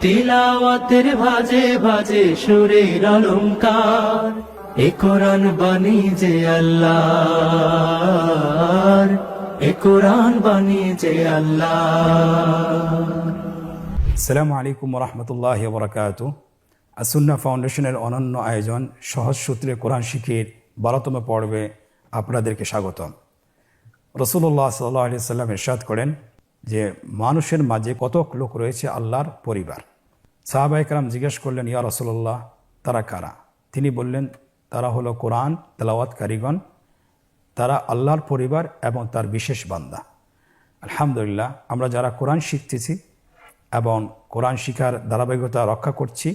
তিলাওয়াতের ভাজে ভাজে সুরের অলংকার, এ কোরআন বাণী যে আল্লাহর, এ কোরআন বাণী যে আল্লাহর। আসসালামু আলাইকুম রহমতুল্লাহ বরকাত। আসুন্না ফাউন্ডেশনের অনন্য আয়োজন সহজ সূত্রে কোরআন শিখির 12তম পর্বে আপনাদেরকে স্বাগতম। রসুল্লাহ সাল্লাল্লাহু আলাইহি সাল্লাম ইরশাদ করেন যে মানুষের মাঝে কতক লোক রয়েছে আল্লাহর পরিবার। সাহাবায়ে কেরাম জিজ্ঞেস করলেন, ইয়া রাসূলুল্লাহ, তারা কারা? তিনি বললেন, তারা হলো কোরআন তেলাওয়াতকারীগণ, তারা আল্লাহর পরিবার এবং তার বিশেষ বান্দা। আলহামদুলিল্লাহ, আমরা যারা কোরআন শিখতেছি এবং কোরআন শিখার ধারাবাহিকতা রক্ষা করছি,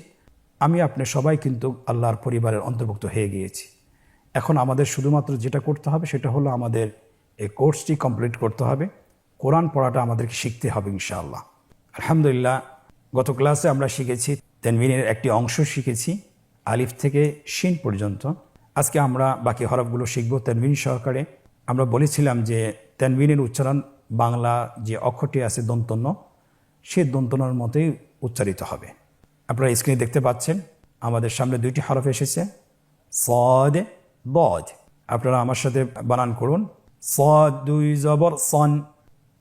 আমি আপনি সবাই কিন্তু আল্লাহর পরিবারের অন্তর্ভুক্ত হয়ে গিয়েছি। এখন আমাদের শুধুমাত্র যেটা করতে হবে সেটা হলো আমাদের এই কোর্সটি কমপ্লিট করতে হবে, কোরআন পড়াটা আমাদেরকে শিখতে হবে ইনশাআল্লাহ। আলহামদুলিল্লাহ, গত ক্লাসে আমরা শিখেছি তানবিনের একটি অংশ শিখেছি আলিফ থেকে শিন পর্যন্ত। আজকে আমরা বাকি হরফগুলো শিখব তানবিন সহকারে। আমরা বলেছিলাম যে তানবিনের উচ্চারণ বাংলা যে অক্ষরটি আছে দন্তন্য, সে দন্তনার মতোই উচ্চারিত হবে। আপনারা স্ক্রিনে দেখতে পাচ্ছেন আমাদের সামনে দুইটি হরফ এসেছে, সদ বদ। আপনারা আমার সাথে বানান করুন, সদ দুই জবর সন,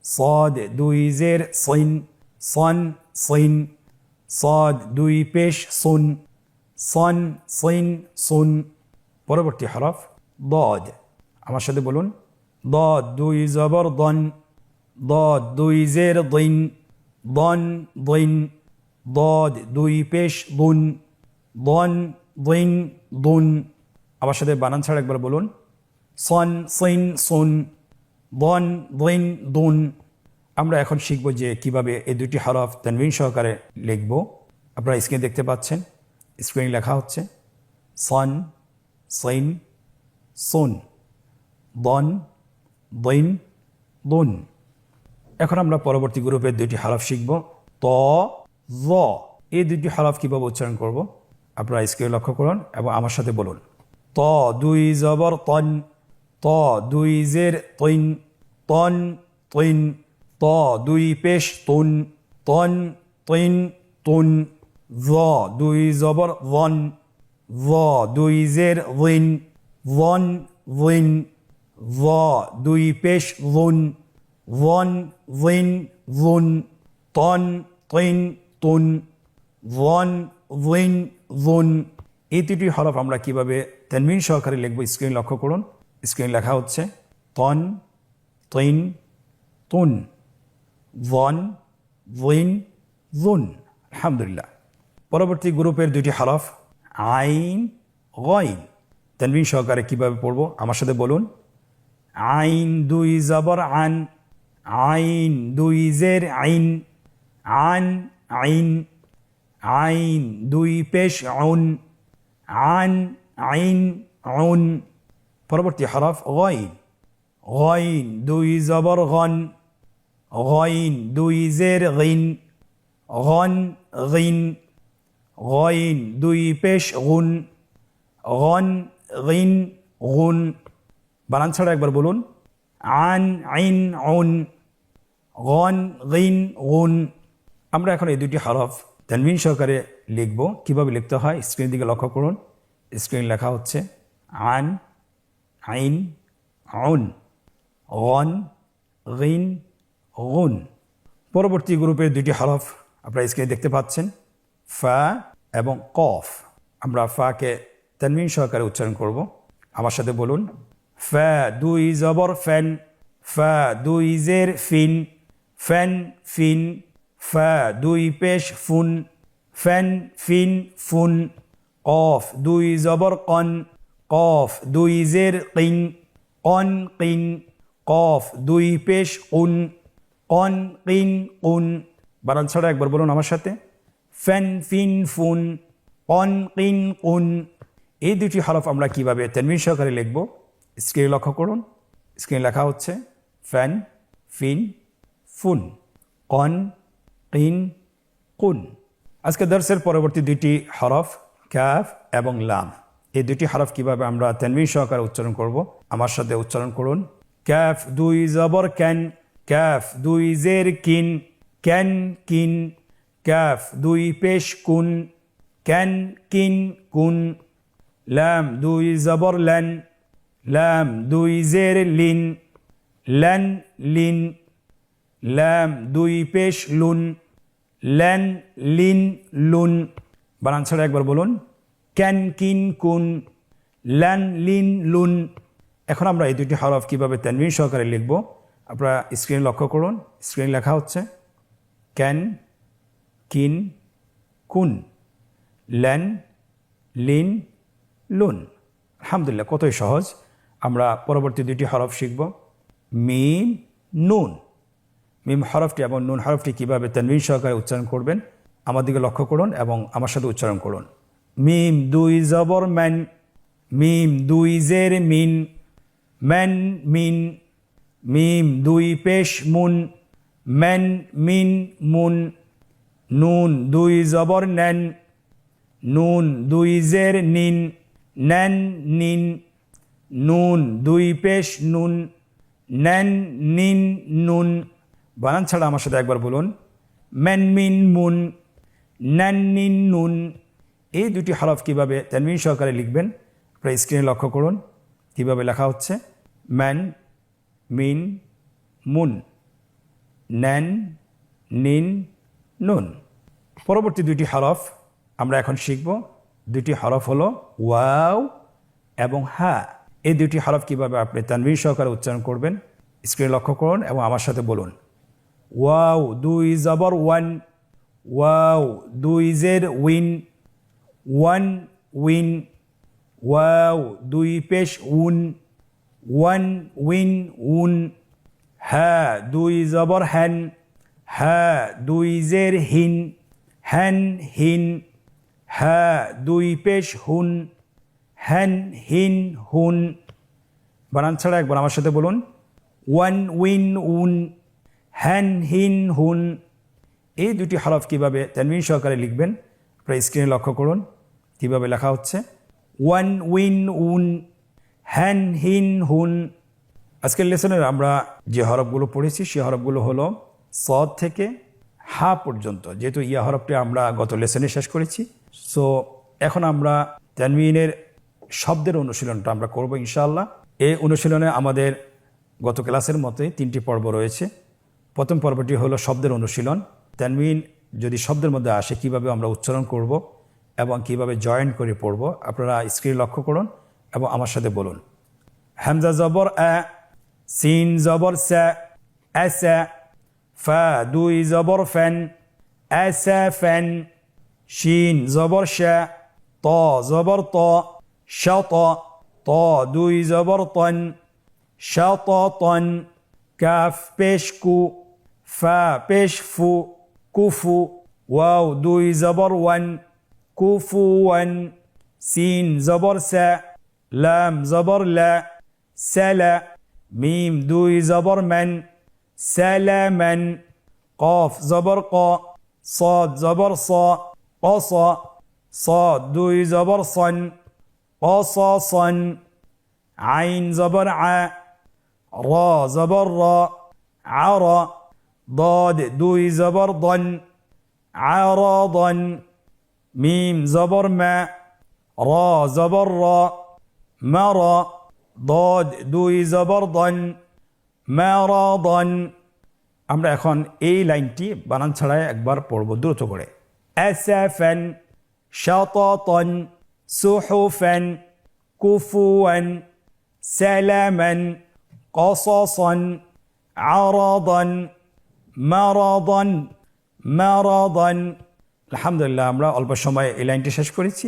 সদ দুই জের সইন, সন সইন, সদ দুই পেশ সুন, সন সইন সুন। পরবর্তী হরফ দদ, আমার সাথে বলুন, দদ দুই জবর দন, দদ দুই জের দইন, দন দইন, দদ দুই পেশ দুন, দন দইন দুন। আমার সাথে বানান ছাড়া একবার বলুন, সন সইন সুন, দন দইন দুন। আমরা এখন শিখব যে কিভাবে এই দুটি হরফ তানবিন সহকারে লিখব। আপনারা স্ক্রিনে দেখতে পাচ্ছেন, স্ক্রিনে লেখা হচ্ছে সন সইন সুন, দন দইন দুন। এখন আমরা পরবর্তী গ্রুপের দুইটি হরফ শিখব, ত জ। এই দুইটি হরফ কীভাবে উচ্চারণ করব আপনারা স্ক্রিনে লক্ষ্য করুন এবং আমার সাথে বলুন, ত দুই জবর তন, ত দুই জের তৈন, তন তৈন, ত দুই পেশ তুন, তন তৈন তুন, জ দুই জবর ওয়ন, জ দুই জের ওয়িন, ওয়ন ওয়িন, জ দুই পেশ জুন, ওয়ন ওয়িন জুন, তন তৈন তুন, ওয়ন ওয়িন জুন। এই দুটি হরফ আমরা কিভাবে তানবিন সহকারে লিখব স্ক্রিন লক্ষ্য করুন। স্ক্রিন লেখা হচ্ছে তন তৈন তুন, ওয়ন ওয়িন জুন। আলহামদুলিল্লাহ। পরবর্তী গ্রুপের দুটি হরফ আইন গইন, তানবিন সহকারে কিভাবে পড়ব আমার সাথে বলুন, আইন দুই জবর আন, আইন দুই জের আইন, আন আইন, আইন দুই পেশ আউন, আন আইন আউন। পরবর্তী হরফ গইন, গইন দুই জবর গন, গইন দুই জের গইন, গন গইন, গইন দুই পেশ গুন, গন গইন গুন। বানান ছাড়া একবার বলুন, আন আইন আউন, গন গইন গুন। আমরা এখন এই দুটি হরফ তানবিন সহকারে লিখব। কিভাবে লিখতে হয় স্ক্রিনের দিকে লক্ষ্য করুন। স্ক্রিন লেখা হচ্ছে আন আইন আউন, গন গইন গুন। পরবর্তী গ্রুপের দুটি হরফ আপনারা স্ক্রিনে দেখতে পাচ্ছেন, ফা এবং কফ। আমরা ফাকে তানবিন সহকারে উচ্চারণ করব। আমার সাথে বলুন, ফা দুই জবর ফ্যান, ফা দুই জের ফিন, ফ্যান ফিন, ফা দুই পেশ ফুন, ফ্যান ফিন ফুন, কফ দুই জবর কন, কফ দুই জের কিন, কন কিন, কফ দুই পেশ কুন, কন কিন কুন। বানান ছাড়া একবার বলুন আমার সাথে, ফ্যান ফিন ফুন, কন কিন কুন। এই দুটি হরফ আমরা কিভাবে তানবিন সহকারে লিখব স্ক্রিনে লক্ষ্য করুন। স্ক্রিনে লেখা হচ্ছে ফ্যান ফিন ফুন, কন কিন কুন। আজকে দর্সের পরবর্তী দুটি হরফ কাফ এবং লাম। এই দুটি হরফ কিভাবে আমরা তানবিন সহকারে উচ্চারণ করব আমার সাথে উচ্চারণ করুন, কাফ দুই জবর ক্যান, কাফ দুই জের কিন, ক্যান কিন, কাফ দুই পেশ কুন ক্যান কিন কুন লাম দুই জবর লেন লাম দুই জের লিন লেন লিন লাম দুই পেশ লুন লেন লিন লুন বানান ছাড়া একবার বলুন ক্যান কিন কুন লেন লিন লুন এখন আমরা এই দুটি হরফ কীভাবে তানবিন সহকারে লিখব আপনারা স্ক্রিন লক্ষ্য করুন স্ক্রিন লেখা হচ্ছে ক্যান কিন কুন লেন লিন লুন আলহামদুলিল্লাহ কতই সহজ আমরা পরবর্তী দুটি হরফ শিখব মিম নুন মিম হরফটি এবং নুন হরফটি কীভাবে তানবিন সহকারে উচ্চারণ করবেন আমার দিকে লক্ষ্য করুন এবং আমার সাথে উচ্চারণ করুন মিম দুই জবর ম্যান মিম দুই জের মিন ম্যান মিন মিম দুই পেশ মুন ম্যান মিন মুন নুন দুই জবর নেন নুন দুই জের নিন নেন নিন নুন দুই পেশ নুন নেন নিন নুন বানান ছাড়া আমার সাথে একবার বলুন ম্যান মিন মুন নেন নিন নুন এই দুটি হরফ কীভাবে তানবিন সহকারে লিখবেন আপনারা স্ক্রিনে লক্ষ্য করুন কীভাবে লেখা হচ্ছে ম্যান মিন মুন নেন নিন নুন পরবর্তী দুটি হরফ আমরা এখন শিখব দুটি হরফ হলো ওয়াও এবং হা এই দুটি হরফ কীভাবে আপনি তানবিন সহকারে উচ্চারণ করবেন স্ক্রিনে লক্ষ্য করুন এবং আমার সাথে বলুন ওয়াও দুই জবর ওয়ান ওয়াও দুই জের উইন ওয়ান উইন ওয়াও দুই পেশ উন ওয়ান উইন উন হা দুই জবর হ্যান হা দুই জের হিন হ্যান হিন হা দুই পেশ হুন হ্যান হিন হুন বানান ছাড়া একবার আমার সাথে বলুন ওয়ান উইন উন হ্যান হিন হুন এই দুটি হরফ কীভাবে তানবিন সহকারে লিখবেন আপনারা স্ক্রিনে লক্ষ্য করুন কীভাবে লেখা হচ্ছে ওয়ান উইন উন হ্যান হিন হুন আজকের লেসনের আমরা যে হরফগুলো পড়েছি সেই হরফগুলো হলো সদ থেকে হা পর্যন্ত যেহেতু ইয়া হরফটি আমরা গত লেসনে শেষ করেছি সো এখন আমরা তানবিনের শব্দের অনুশীলনটা আমরা করব ইনশাআল্লাহ এই অনুশীলনে আমাদের গত ক্লাসের মতোই 3টি পর্ব রয়েছে প্রথম পর্বটি হলো শব্দের অনুশীলন তানবিন যদি শব্দের মধ্যে আসে কিভাবে আমরা উচ্চারণ করব এবং কিভাবে জয়েন করে পড়ব আপনারা স্ক্রিন লক্ষ্য করুন এবং আমার সাথে বলুন হামজা জবর আ সিন জবর সা আসা ফা দুই জবর ফ্যান আসা ফ্যান শিন জবর শা ত জবর ত শাত ত দুই জবর তন শাত তন কাফ পেশ কু ফা পেশ ফু কুফু ওয়াও দুই জবর ওয়ান কুফু ওয়ান সিন জবর সা লাম জবর লা সালা মিম দুই জবর মান সালামান কফ জবর ক صاد জবর স قص صاد দুই জবর সন قصصن عين زبر ع را زبر را عرى ضاد دوي زبر ضن عرضا ميم زبر ما را زبر را مرى ضاد দুই জবর ضن مرضا আমরা এখন এই লাইনটি বানান ছাড়াই একবার পড়ব দ্রুত করে আসফান শাতাতান সুহুফান কুফুয়ান সালামান قصصا عرضا مرضا مرضا আলহামদুলিল্লাহ আমরা অল্প সময়ে এই লাইনটি শেষ করেছি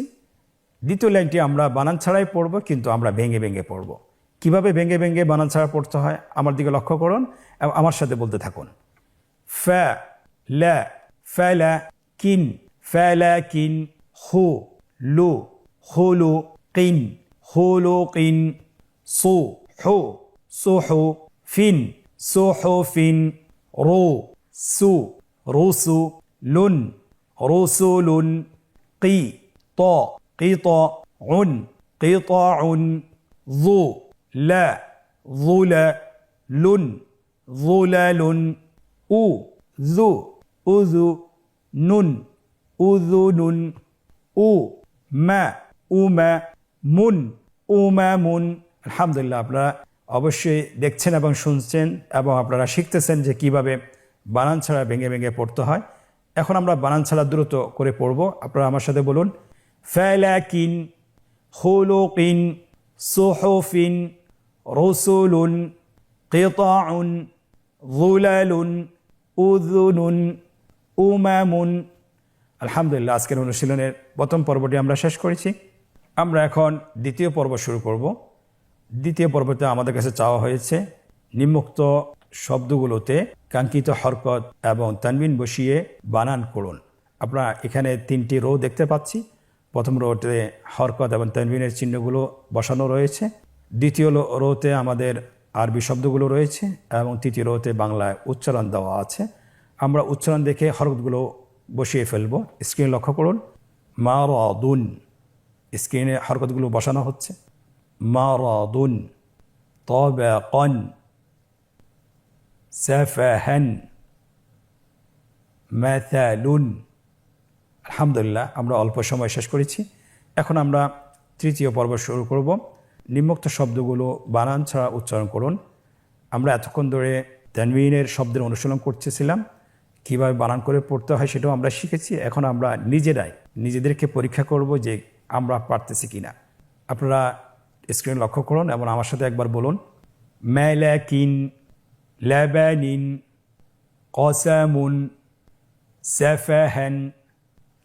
দ্বিতীয় লাইনটি আমরা বানান ছাড়াই পড়ব কিন্তু আমরা ভেঙে ভেঙে পড়ব কিভাবে ভেঙে ভেঙে বানান ছাড়া পড়তে হয় আমার দিকে লক্ষ্য করুন এবং আমার সাথে বলতে থাকুন ফা লা ফালা কিন ফালাকিন হু লু হুলু কিন হুলুকিন সু হু সুহু ফিন সুহুফিন রু সু রুসু লুন রুসুলুন কি ত قطع قطع ظو لا ظلل ظلل أو ذو أذو নুন উযুনুন উ মা উমা মুন উমামুন। আলহামদুলিল্লাহ, আপনারা অবশ্যই দেখছেন এবং শুনছেন এবং আপনারা শিখতেছেন যে কিভাবে বানান ছাড়া ভেঙে ভেঙে পড়তে হয়। এখন আমরা বানান ছাড়া দ্রুত করে পড়ব। আপনারা আমার সাথে বলুন, ফালাকিন খুলুকিন সুহুফিন রসুলুন কিতাউন যুলালুন উযুনুন উমামুন। আলহামদুলিল্লাহ, আজকের অনুশীলনের প্রথম পর্বটি আমরা শেষ করেছি। আমরা এখন দ্বিতীয় পর্ব শুরু করব। দ্বিতীয় পর্বতে আমাদের কাছে চাওয়া হয়েছে নিম্নোক্ত শব্দগুলোতে কাঙ্ক্ষিত হরকত এবং তানবিন বসিয়ে বানান করুন। আপনারা এখানে 3টি রো দেখতে পাচ্ছি। প্রথম রোতে হরকত এবং তানবিনের চিহ্নগুলো বসানো রয়েছে, দ্বিতীয় রোতে আমাদের আরবি শব্দগুলো রয়েছে এবং তৃতীয় রোতে বাংলায় উচ্চারণ দেওয়া আছে। আমরা উচ্চারণ দেখে হরকতগুলো বসিয়ে ফেলব। স্ক্রিনে লক্ষ্য করুন, মারাদুন, স্ক্রিনে হরকতগুলো বসানো হচ্ছে। মারাদুন তাবাকান সাফাহান মাথালুন। আলহামদুলিল্লাহ, আমরা অল্প সময় শেষ করেছি। এখন আমরা তৃতীয় পর্ব শুরু করব। নিম্নোক্ত শব্দগুলো বানান ছাড়া উচ্চারণ করুন। আমরা এতক্ষণ ধরে তানবিনের শব্দের অনুশীলন করতেছিলাম, কীভাবে বানান করে পড়তে হয় সেটাও আমরা শিখেছি। এখন আমরা নিজেদেরকে পরীক্ষা করব যে আমরা পারতেছি কিনা। আপনারা স্ক্রিন লক্ষ্য করুন এবং আমার সাথে একবার বলুন, মালাকিন লাবানিন কসামুন সাফাহান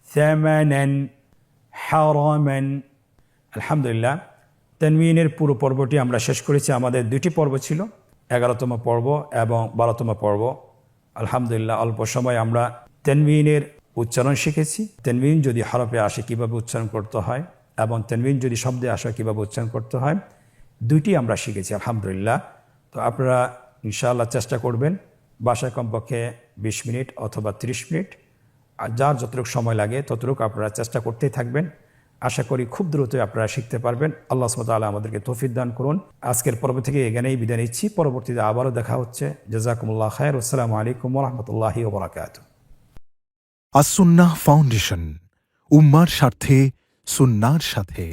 থামানান হারামান। আলহামদুলিল্লাহ, তানবিনের পুরো পর্বটি আমরা শেষ করেছি। আমাদের 2টি পর্ব ছিল, 11তম পর্ব এবং 12তম পর্ব। আলহামদুলিল্লাহ, অল্প সময় আমরা তানবিনের উচ্চারণ শিখেছি। তানবিন যদি হরফে আসে কীভাবে উচ্চারণ করতে হয় এবং তানবিন যদি শব্দে আসে কীভাবে উচ্চারণ করতে হয়, 2টি আমরা শিখেছি আলহামদুলিল্লাহ। তো আপনারা ইনশাআল্লাহ চেষ্টা করবেন বাসায় কমপক্ষে 20 মিনিট অথবা 30 মিনিট, আর যার যতটুকু সময় লাগে ততটুকু আপনারা চেষ্টা করতেই থাকবেন। আশা করি খুব দ্রুতই আপনারা শিখতে পারবেন। আল্লাহ সুবহানাহু ওয়া তাআলা আমাদেরকে তৌফিক দান করুন। আজকের পর্ব থেকে এখানেই বিদায় নিচ্ছি। পরবর্তীতে আবারও দেখা হচ্ছে। জাযাকুমুল্লাহ খায়র। আসসালামু আলাইকুম ওয়া রাহমাতুল্লাহি ওয়া বারাকাতুহু। আসুন্নাহ ফাউন্ডেশন, উম্মার স্বার্থে সুন্নাহর সাথে।